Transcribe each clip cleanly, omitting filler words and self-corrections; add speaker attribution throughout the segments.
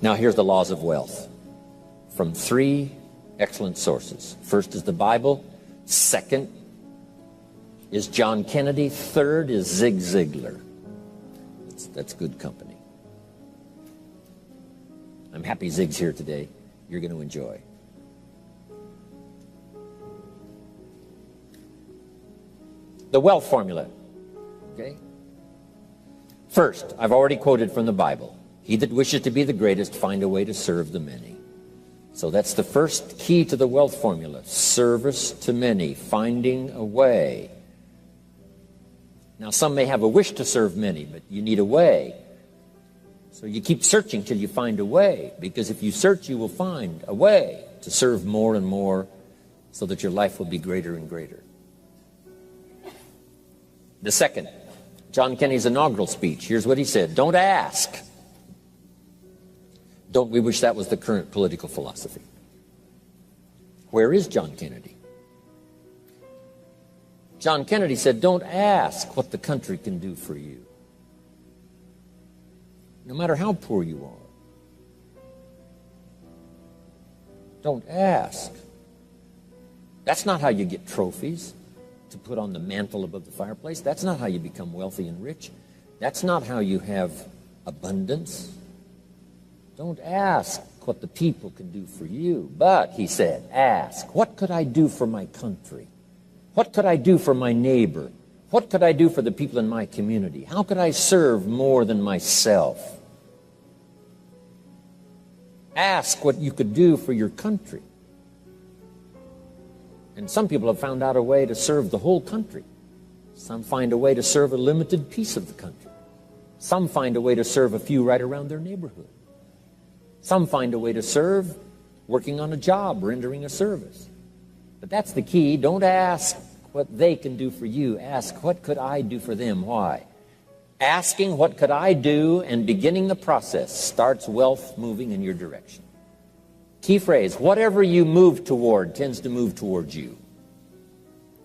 Speaker 1: Now here's the laws of wealth from 3 excellent sources. First is the Bible. Second is John Kennedy. Third is Zig Ziglar. That's good company. I'm happy Zig's here today. You're going to enjoy. The wealth formula. Okay? First, I've already quoted from the Bible. He that wishes to be the greatest, find a way to serve the many. So that's the first key to the wealth formula. Service to many, finding a way. Now, some may have a wish to serve many, but you need a way. So you keep searching till you find a way, because if you search, you will find a way to serve more and more so that your life will be greater and greater. The second, John Kennedy's inaugural speech. Here's what he said. Don't ask. Don't we wish that was the current political philosophy? Where is John Kennedy? John Kennedy said, don't ask what the country can do for you. No matter how poor you are. Don't ask. That's not how you get trophies to put on the mantle above the fireplace. That's not how you become wealthy and rich. That's not how you have abundance. Don't ask what the people can do for you. But, he said, ask, what could I do for my country? What could I do for my neighbor? What could I do for the people in my community? How could I serve more than myself? Ask what you could do for your country. And some people have found out a way to serve the whole country. Some find a way to serve a limited piece of the country. Some find a way to serve a few right around their neighborhood. Some find a way to serve working on a job, rendering a service. But that's the key. Don't ask what they can do for you. Ask, what could I do for them? Why? Asking, what could I do, and beginning the process starts wealth moving in your direction. Key phrase, whatever you move toward tends to move towards you.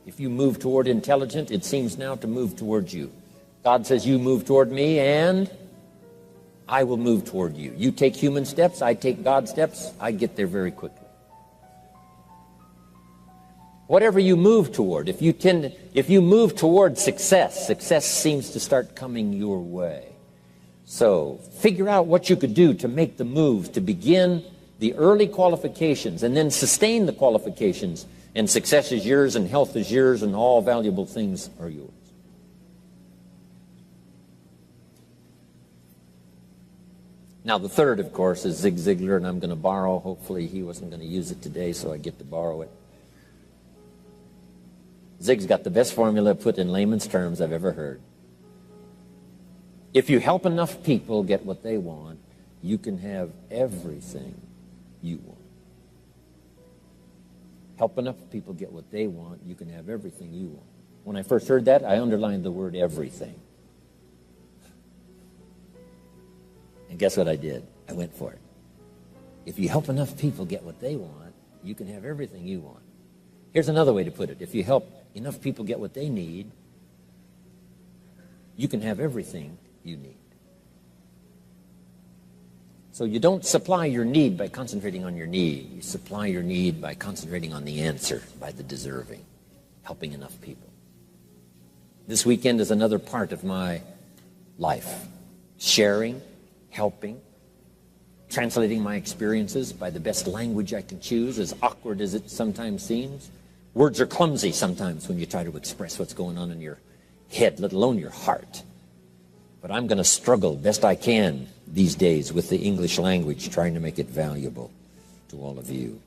Speaker 1: If you move toward intelligent, it seems now to move towards you. God says, you move toward me, and I will move toward you. You take human steps, I take God's steps, I get there very quickly. Whatever you move toward, if you move toward success, success seems to start coming your way. So figure out what you could do to make the move, to begin the early qualifications, and then sustain the qualifications, and success is yours, and health is yours, and all valuable things are yours. Now the third, of course, is Zig Ziglar, and I'm going to borrow. Hopefully he wasn't going to use it today, so I get to borrow it. Zig's got the best formula put in layman's terms I've ever heard. If you help enough people get what they want, you can have everything you want. Help enough people get what they want, you can have everything you want. When I first heard that, I underlined the word everything. And guess what I did? I went for it. If you help enough people get what they want, you can have everything you want. Here's another way to put it. If you help enough people get what they need, you can have everything you need. So you don't supply your need by concentrating on your need. You supply your need by concentrating on the answer, by the deserving, helping enough people. This weekend is another part of my life. Sharing, helping, translating my experiences by the best language I can choose, as awkward as it sometimes seems. Words are clumsy sometimes when you try to express what's going on in your head, let alone your heart. But I'm going to struggle best I can these days with the English language, trying to make it valuable to all of you.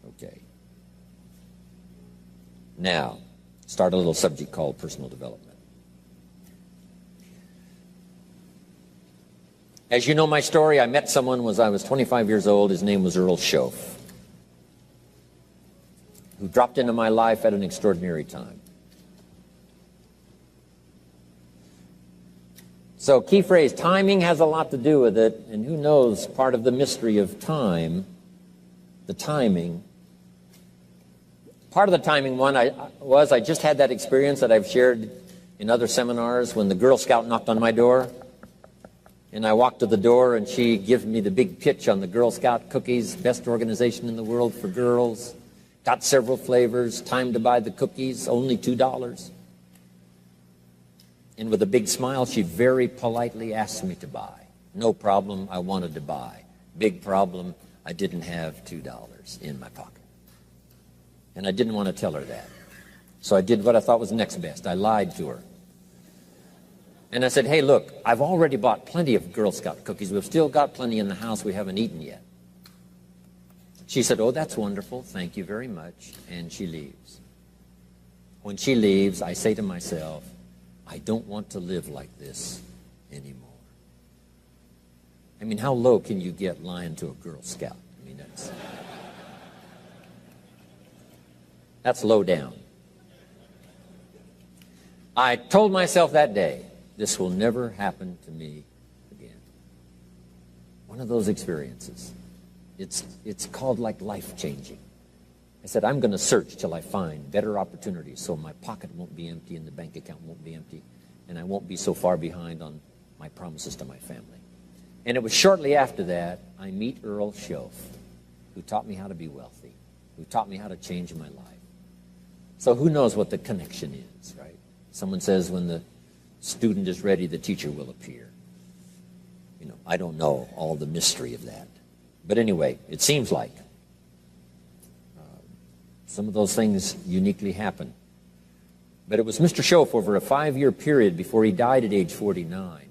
Speaker 1: Okay. Now, start a little subject called personal development. As you know my story, I met someone when I was 25 years old. His name was Earl Schoaf, who dropped into my life at an extraordinary time. So key phrase, timing has a lot to do with it, and who knows, part of the mystery of time, the timing. Part of the timing one I just had that experience that I've shared in other seminars when the Girl Scout knocked on my door. And I walked to the door, and she gave me the big pitch on the Girl Scout cookies, best organization in the world for girls. Got several flavors, time to buy the cookies, only $2. And with a big smile, she very politely asked me to buy. No problem, I wanted to buy. Big problem, I didn't have $2 in my pocket. And I didn't want to tell her that. So I did what I thought was next best. I lied to her. And I said, hey, look, I've already bought plenty of Girl Scout cookies. We've still got plenty in the house we haven't eaten yet. She said, oh, that's wonderful. Thank you very much. And she leaves. When she leaves, I say to myself, I don't want to live like this anymore. I mean, how low can you get lying to a Girl Scout? I mean, that's low down. I told myself that day, this will never happen to me again. One of those experiences. It's called like life-changing. I said, I'm going to search till I find better opportunities so my pocket won't be empty and the bank account won't be empty and I won't be so far behind on my promises to my family. And it was shortly after that I meet Earl Schoaf, who taught me how to be wealthy, who taught me how to change my life. So who knows what the connection is, right? Someone says when the student is ready, the teacher will appear. You know, I don't know all the mystery of that. But anyway, it seems like some of those things uniquely happen. But it was Mr. Schoaf over a 5-year period before he died at age 49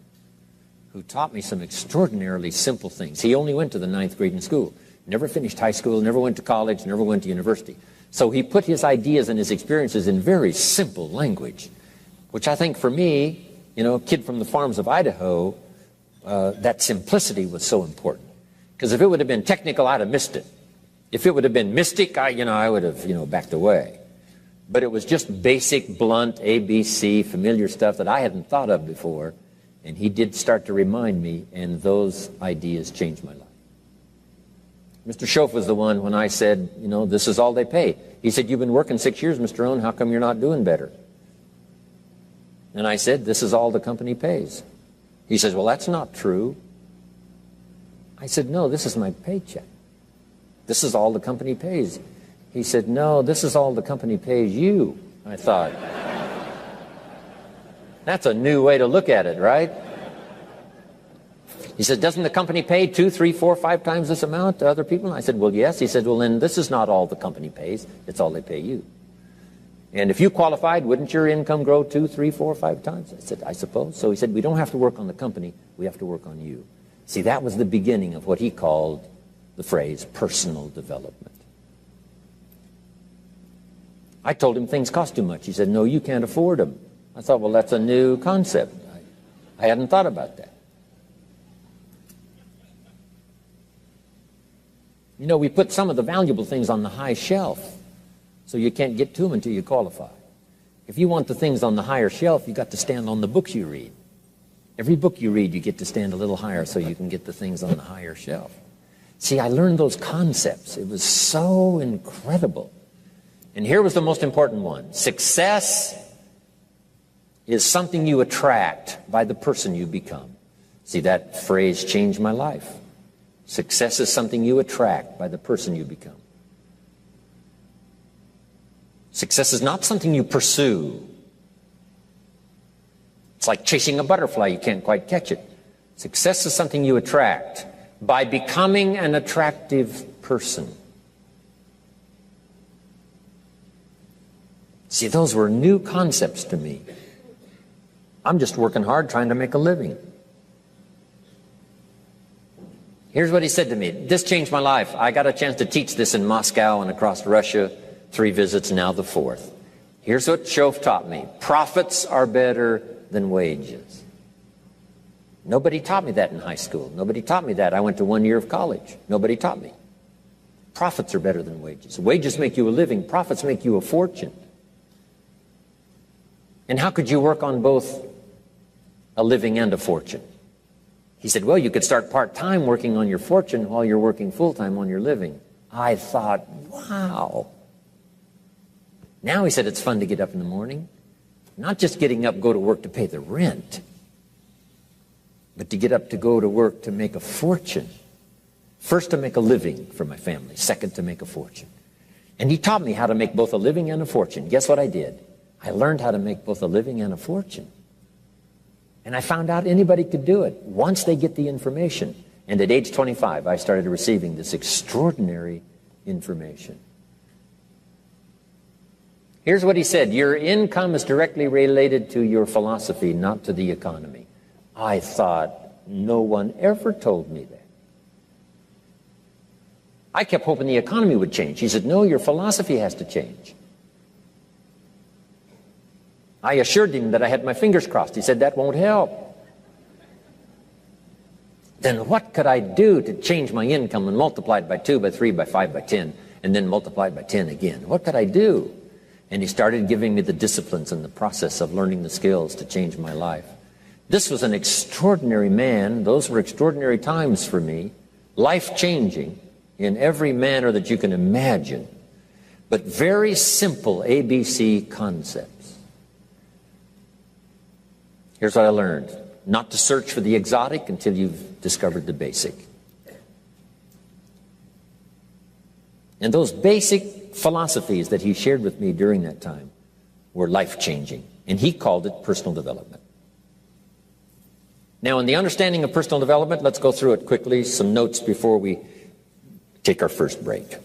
Speaker 1: who taught me some extraordinarily simple things. He only went to the 9th grade in school, never finished high school, never went to college, never went to university. So he put his ideas and his experiences in very simple language, which I think for me, you know, a kid from the farms of Idaho, that simplicity was so important. Because if it would have been technical, I'd have missed it. If it would have been mystic, I would have, backed away. But it was just basic, blunt, ABC, familiar stuff that I hadn't thought of before. And he did start to remind me, and those ideas changed my life. Mr. Schoaf was the one when I said, this is all they pay. He said, you've been working 6 years, Mr. Rohn, how come you're not doing better? And I said, this is all the company pays. He says, well, that's not true. I said, no, this is my paycheck. This is all the company pays. He said, no, this is all the company pays you. I thought, that's a new way to look at it, right? He said, doesn't the company pay 2, 3, 4, 5 times this amount to other people? I said, well, yes. He said, well, then this is not all the company pays. It's all they pay you. And if you qualified, wouldn't your income grow 2, 3, 4, 5 times? I said, I suppose. So he said, we don't have to work on the company. We have to work on you. See, that was the beginning of what he called the phrase personal development. I told him things cost too much. He said, no, you can't afford them. I thought, well, that's a new concept. I hadn't thought about that. We put some of the valuable things on the high shelf, so you can't get to them until you qualify. If you want the things on the higher shelf, you've got to stand on the books you read. Every book you read, you get to stand a little higher so you can get the things on the higher shelf. See, I learned those concepts. It was so incredible. And here was the most important one. Success is something you attract by the person you become. See, that phrase changed my life. Success is something you attract by the person you become. Success is not something you pursue. It's like chasing a butterfly. You can't quite catch it. Success is something you attract by becoming an attractive person. See, those were new concepts to me. I'm just working hard trying to make a living. Here's what he said to me. This changed my life. I got a chance to teach this in Moscow and across Russia. 3 visits, now the 4th. Here's what Schoaf taught me. Profits are better than wages. Nobody taught me that in high school. Nobody taught me that. I went to 1 year of college. Nobody taught me. Profits are better than wages. Wages make you a living. Profits make you a fortune. And how could you work on both a living and a fortune? He said, well, you could start part-time working on your fortune while you're working full-time on your living. I thought, wow. Now, he said, it's fun to get up in the morning. Not just getting up, go to work to pay the rent. but to get up to go to work to make a fortune. First, to make a living for my family. Second, to make a fortune. And he taught me how to make both a living and a fortune. Guess what I did? I learned how to make both a living and a fortune. And I found out anybody could do it once they get the information. And at age 25, I started receiving this extraordinary information. Here's what he said: your income is directly related to your philosophy, not to the economy. I thought, no one ever told me that. I kept hoping the economy would change. He said, no, your philosophy has to change. I assured him that I had my fingers crossed. He said, that won't help. Then what could I do to change my income and multiply it by 2, by 3, by 5, by 10, and then multiply it by 10 again? What could I do? And he started giving me the disciplines and the process of learning the skills to change my life. This was an extraordinary man. Those were extraordinary times for me, life-changing in every manner that you can imagine, but very simple ABC concepts. Here's what I learned: not to search for the exotic until you've discovered the basic. And those basic philosophies that he shared with me during that time were life-changing, and he called it personal development. Now, in the understanding of personal development, let's go through it quickly, some notes before we take our first break.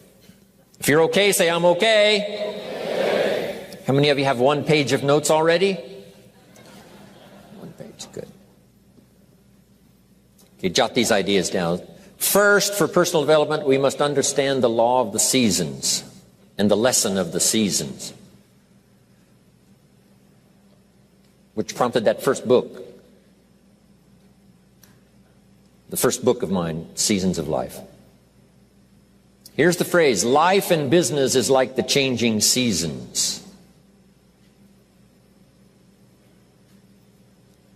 Speaker 1: If you're okay, say, I'm okay. How many of you have one page of notes already? One page, good. Okay, jot these ideas down. First, for personal development, we must understand the law of the seasons and the lesson of the seasons, which prompted that first book. The first book of mine, Seasons of Life. Here's the phrase: life in business is like the changing seasons.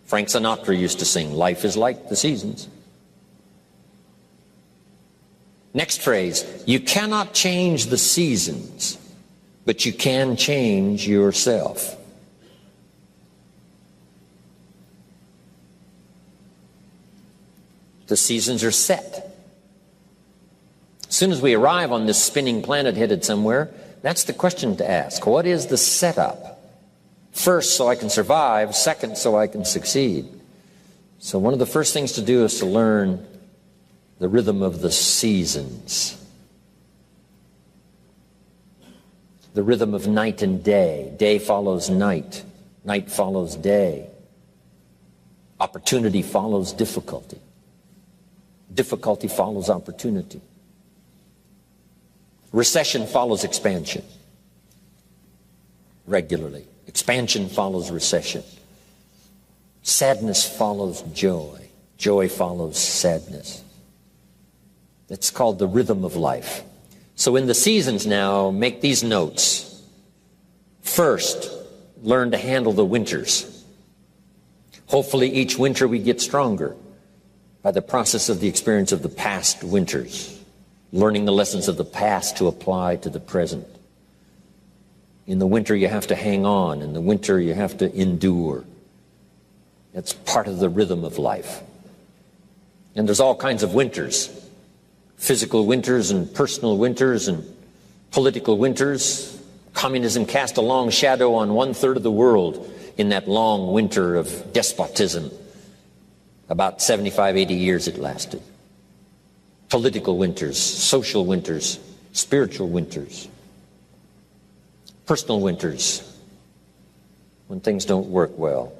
Speaker 1: Frank Sinatra used to sing, life is like the seasons. Next phrase: you cannot change the seasons, but you can change yourself. The seasons are set. As soon as we arrive on this spinning planet headed somewhere, that's the question to ask. What is the setup? First, so I can survive. Second, so I can succeed. So one of the first things to do is to learn the rhythm of the seasons. The rhythm of night and day. Day follows night. Night follows day. Opportunity follows difficulty. Difficulty follows opportunity. Recession follows expansion regularly. Expansion follows recession. Sadness follows joy. Joy follows sadness. That's called the rhythm of life. So in the seasons now, make these notes. First, learn to handle the winters. Hopefully each winter we get stronger by the process of the experience of the past winters. Learning the lessons of the past to apply to the present. In the winter you have to hang on. In the winter you have to endure. That's part of the rhythm of life. And there's all kinds of winters. Physical winters and personal winters and political winters. Communism cast a long shadow on 1/3 of the world in that long winter of despotism. About 75, 80 years it lasted. Political winters, social winters, spiritual winters, personal winters, when things don't work well.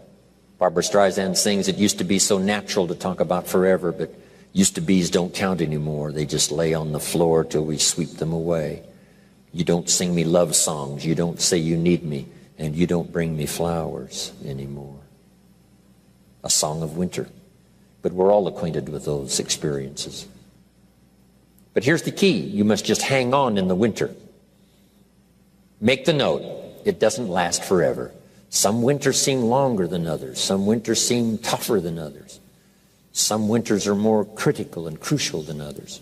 Speaker 1: Barbara Streisand sings, it used to be so natural to talk about forever, but used to be's don't count anymore. They just lay on the floor till we sweep them away. You don't sing me love songs, you don't say you need me, and you don't bring me flowers anymore. A song of winter. But we're all acquainted with those experiences. But here's the key. You must just hang on in the winter. Make the note. It doesn't last forever. Some winters seem longer than others. Some winters seem tougher than others. Some winters are more critical and crucial than others.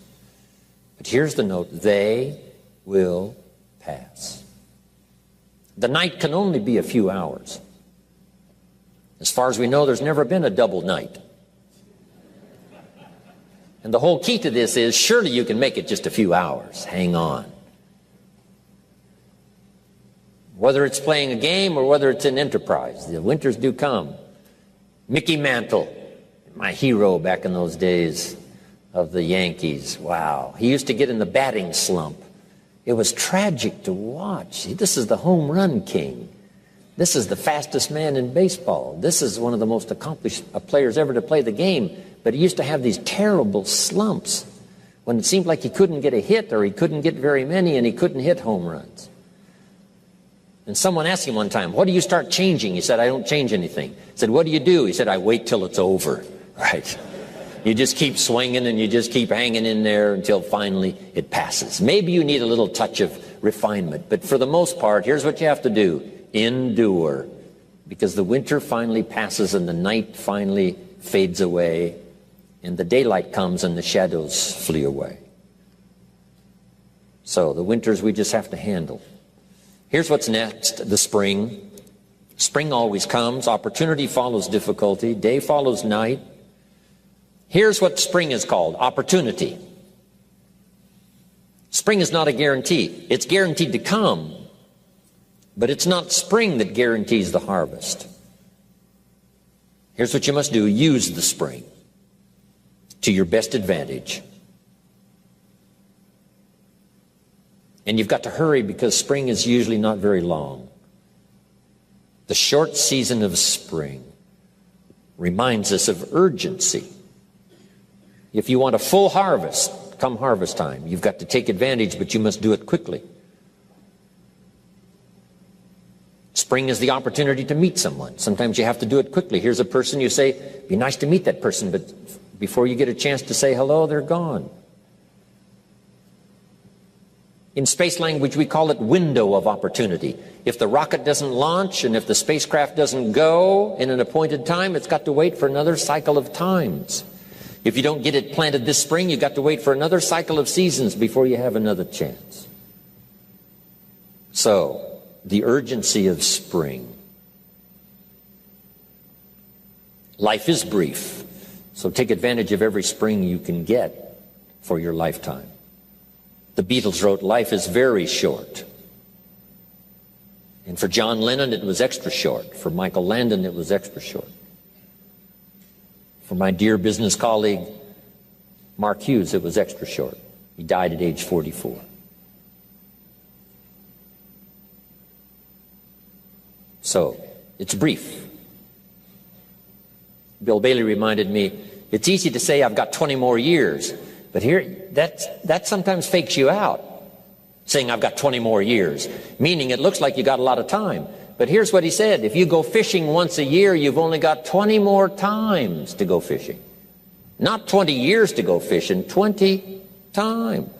Speaker 1: But here's the note. They will pass. The night can only be a few hours. As far as we know, there's never been a double night. And the whole key to this is, surely you can make it just a few hours. Hang on. Whether it's playing a game or whether it's an enterprise, the winters do come. Mickey Mantle, my hero back in those days of the Yankees. Wow. He used to get in the batting slump. It was tragic to watch. This is the home run king. This is the fastest man in baseball. This is one of the most accomplished players ever to play the game. But he used to have these terrible slumps when it seemed like he couldn't get a hit, or he couldn't get very many, and he couldn't hit home runs. And someone asked him one time, what do you start changing? He said, I don't change anything. He said, what do you do? He said, I wait till it's over. Right. You just keep swinging and you just keep hanging in there until finally it passes. Maybe you need a little touch of refinement, but for the most part, here's what you have to do. Endure. Because the winter finally passes and the night finally fades away and the daylight comes and the shadows flee away. So the winters we just have to handle. Here's what's next, the spring. Spring always comes. Opportunity follows difficulty. Day follows night. Here's what spring is called, opportunity. Spring is not a guarantee. It's guaranteed to come, but it's not spring that guarantees the harvest. Here's what you must do. Use the spring to your best advantage. And you've got to hurry because spring is usually not very long. The short season of spring reminds us of urgency. If you want a full harvest, come harvest time, you've got to take advantage, but you must do it quickly. Spring is the opportunity to meet someone. Sometimes you have to do it quickly. Here's a person, you say, be nice to meet that person, but before you get a chance to say hello, they're gone. In space language, we call it window of opportunity. If the rocket doesn't launch and if the spacecraft doesn't go in an appointed time, it's got to wait for another cycle of times. If you don't get it planted this spring, you've got to wait for another cycle of seasons before you have another chance. So, the urgency of spring. Life is brief, so take advantage of every spring you can get for your lifetime. The Beatles wrote, life is very short. And for John Lennon, it was extra short. For Michael Landon, it was extra short. For my dear business colleague, Mark Hughes, it was extra short. He died at age 44. So, it's brief. Bill Bailey reminded me, it's easy to say I've got 20 more years. But here, that sometimes fakes you out, saying I've got 20 more years, meaning it looks like you got a lot of time. But here's what he said, if you go fishing once a year, you've only got 20 more times to go fishing. Not 20 years to go fishing, 20 times.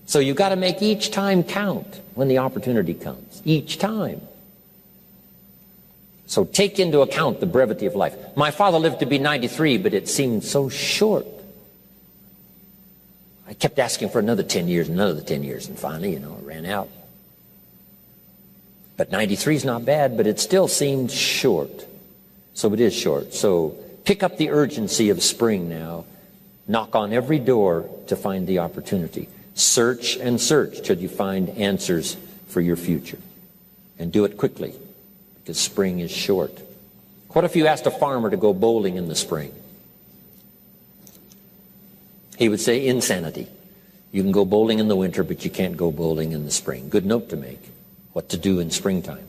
Speaker 1: So you've got to make each time count when the opportunity comes, each time. So take into account the brevity of life. My father lived to be 93, but it seemed so short. I kept asking for another 10 years, another 10 years, and finally, it ran out. But 93 is not bad, but it still seemed short. So it is short. So pick up the urgency of spring now. Knock on every door to find the opportunity. Search and search till you find answers for your future. And do it quickly, because spring is short. What if you asked a farmer to go bowling in the spring? He would say, insanity. You can go bowling in the winter, but you can't go bowling in the spring. Good note to make. What to do in springtime.